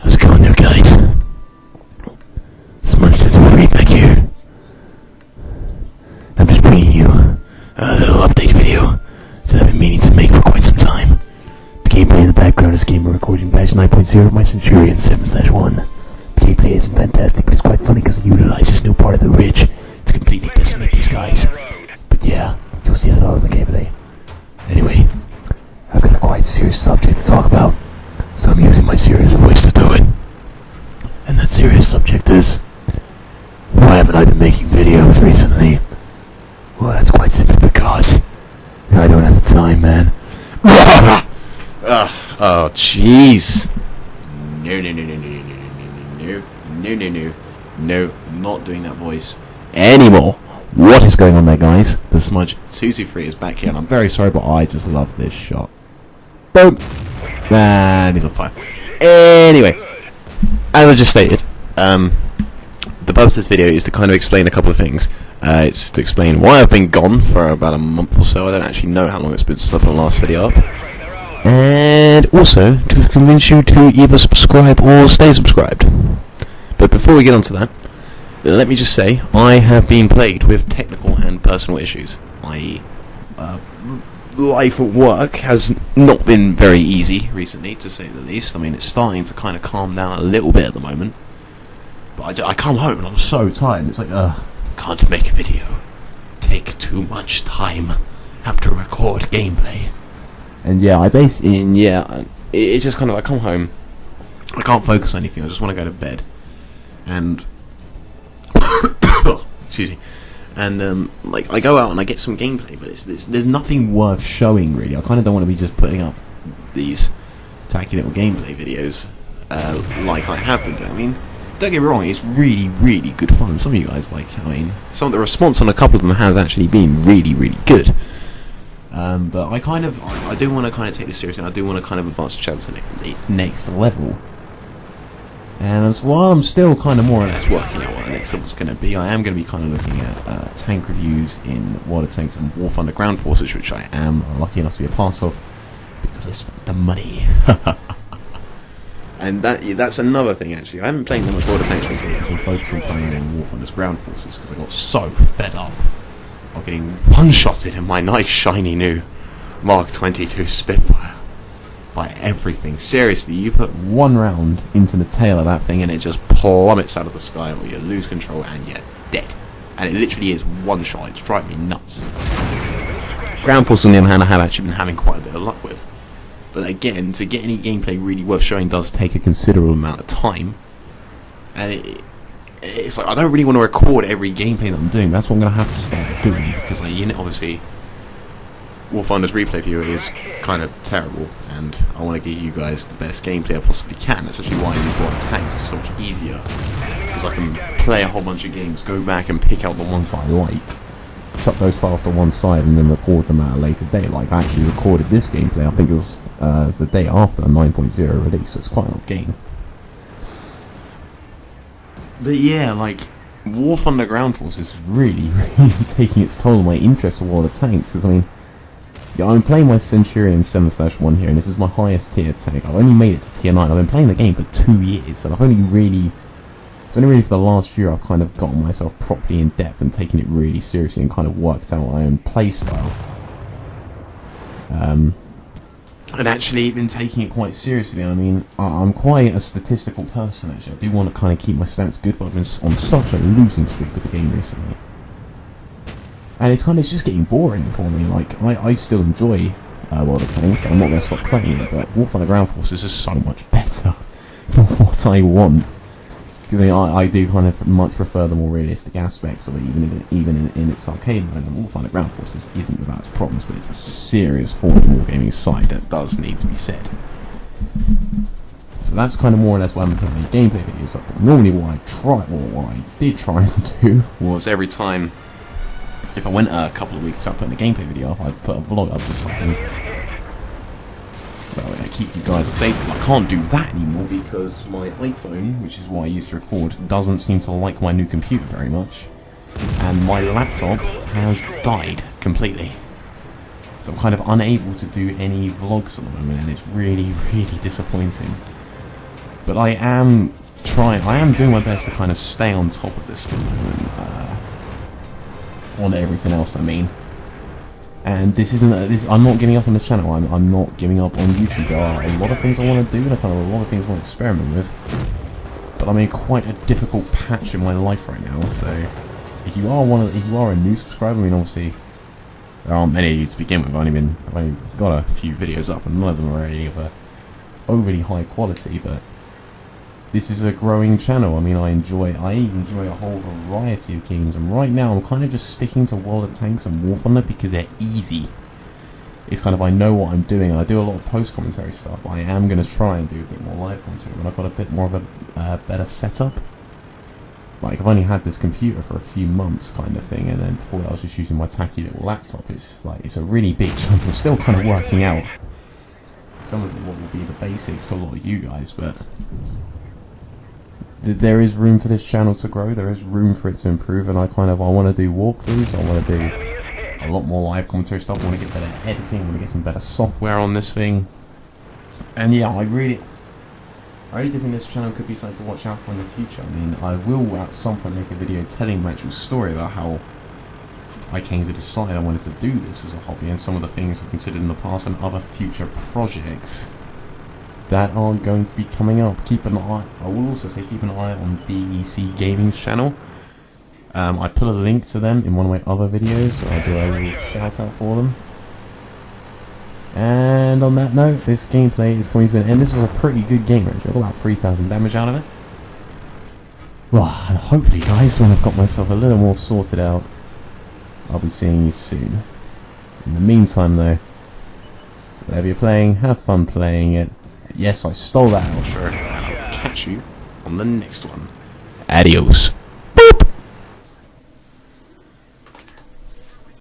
How's it going there, guys? Smart to feedback here. I'm just bringing you a little update video that I've been meaning to make for quite some time. The gameplay in the background is gamer recording patch 9.0 of my Centurion 7/1. The gameplay isn't fantastic, but it's quite funny because I utilize this new part of the ridge to completely decimate these guys. But yeah, you'll see it all in the gameplay. Anyway, I've got a quite serious subject to talk about, so I'm using my serious voice to do it. And that serious subject is, why haven't I been making videos recently? Well, that's quite simply because I don't have the time, man. Oh, jeez. No, not doing that voice anymore. What is going on there, guys? The Smudge 223 is back here, and I'm very sorry, but I just love this shot. Boom! And he's on fire. Anyway, as I just stated, the purpose of this video is to kind of explain a couple of things. It's to explain why I've been gone for about a month or so. I don't actually know how long it's been since I put the last video up. And also to convince you to either subscribe or stay subscribed. But before we get on to that, let me just say I have been plagued with technical and personal issues. i.e., life at work has not been very easy recently, to say the least. I mean, it's starting to kind of calm down a little bit at the moment. But I come home and I'm so tired. It's like, can't make a video. Take too much time. Have to record gameplay. And yeah, it's just kind of, I come home, I can't focus on anything, I just want to go to bed. And, excuse me. And, like, I go out and I get some gameplay, but there's nothing worth showing, really. I kind of don't want to be just putting up these tacky little gameplay videos, like I have been doing. I mean, don't get me wrong, it's really, really good fun. Some of you guys the response on a couple of them has actually been really, really good. But I do want to kind of take this seriously, and I do want to kind of advance the channel to its next level. And while I'm still kind of more or less working out what the next level's going to be, I am going to be kind of looking at tank reviews in World of Tanks and War Thunder Ground Forces, which I am lucky enough to be a part of, because I spent the money. And that's another thing, actually. I haven't played that much World of Tanks recently, so I'm focusing playing on War Thunder's Ground Forces, because I got so fed up of getting one-shotted in my nice shiny new Mark 22 Spitfire by everything. Seriously, you put one round into the tail of that thing and it just plummets out of the sky, or you lose control and you're dead. And it literally is one shot. It's driving me nuts. Ground Forces, on the other hand, I have actually been having quite a bit of luck with. But again, to get any gameplay really worth showing does take a considerable amount of time. And it's like, I don't really want to record every gameplay that I'm doing, but that's what I'm going to have to start doing, because obviously War Thunder's replay viewer is kind of terrible, and I want to give you guys the best gameplay I possibly can. That's actually why I use World of Tanks. It's so much easier, because I can play a whole bunch of games, go back and pick out the ones I like, chuck those files to one side, and then record them at a later date. Like, I actually recorded this gameplay, I think it was the day after the 9.0 release, so it's quite an old game. But yeah, like, War Thunder Ground Forces is really, really taking its toll on my interest in World of Tanks, because, I mean, yeah, I'm playing my Centurion 7/1 here, and this is my highest tier tank. I've only made it to tier 9. I've been playing the game for 2 years, and it's only really for the last year I've kind of gotten myself properly in depth and taken it really seriously and kind of worked out my own play style. And actually even taking it quite seriously. I mean, I'm quite a statistical person, actually. I do want to kind of keep my stats good, but I've been on such a losing streak with the game recently. And it's just getting boring for me. Like, I still enjoy World of Tanks, so I'm not going to stop playing it, but War Thunder Ground Forces is so much better for what I want. Because I do kind of much prefer the more realistic aspects of it, even in its arcade mode. And War Thunder Ground Forces isn't without its problems, but it's a serious form of wargaming side that does need to be said. So that's kind of more or less why I'm putting the gameplay videos up. But normally what I did try and do was every time, if I went a couple of weeks without putting a gameplay video up, I'd put a vlog up just something That way I keep you guys updated. I can't do that anymore because my iPhone, which is what I used to record, doesn't seem to like my new computer very much. And my laptop has died completely. So I'm kind of unable to do any vlogs at the moment, and it's really, really disappointing. But I am doing my best to kind of stay on top of this at the moment. On everything else, I mean. And this isn't. I'm not giving up on this channel. I'm not giving up on YouTube. There are a lot of things I want to do, and a lot of things I want to experiment with. But I'm in quite a difficult patch in my life right now. So, if you are a new subscriber, I mean, obviously there aren't many of you to begin with. I've only got a few videos up, and none of them are really of a overly high quality. But this is a growing channel. I mean, I enjoy a whole variety of games, and right now I'm kind of just sticking to World of Tanks and War Thunder because they're easy. It's kind of, I know what I'm doing, and I do a lot of post-commentary stuff. I am going to try and do a bit more live commentary when I've got a bit more of a better setup. Like, I've only had this computer for a few months kind of thing, and then before that I was just using my tacky little laptop. It's a really big chunk. I'm still kind of working out some of what will be the basics to a lot of you guys, but there is room for this channel to grow. There is room for it to improve, and I want to do walkthroughs. I want to do a lot more live commentary stuff. I want to get better editing. I want to get some better software on this thing. And yeah, I really do think this channel could be something to watch out for in the future. I mean, I will at some point make a video telling my actual story about how I came to decide I wanted to do this as a hobby, and some of the things I've considered in the past, and other future projects that are going to be coming up. Keep an eye. I will also say keep an eye on DEC Gaming's channel. I put a link to them in one of my other videos, so I'll do a little shout out for them. And on that note, this gameplay is coming to an end. This was a pretty good game, actually. I got about 3,000 damage out of it. Well, and hopefully, guys, when I've got myself a little more sorted out, I'll be seeing you soon. In the meantime, though, whatever you're playing, have fun playing it. Yes, I stole that outro, and I'll catch you on the next one. Adios.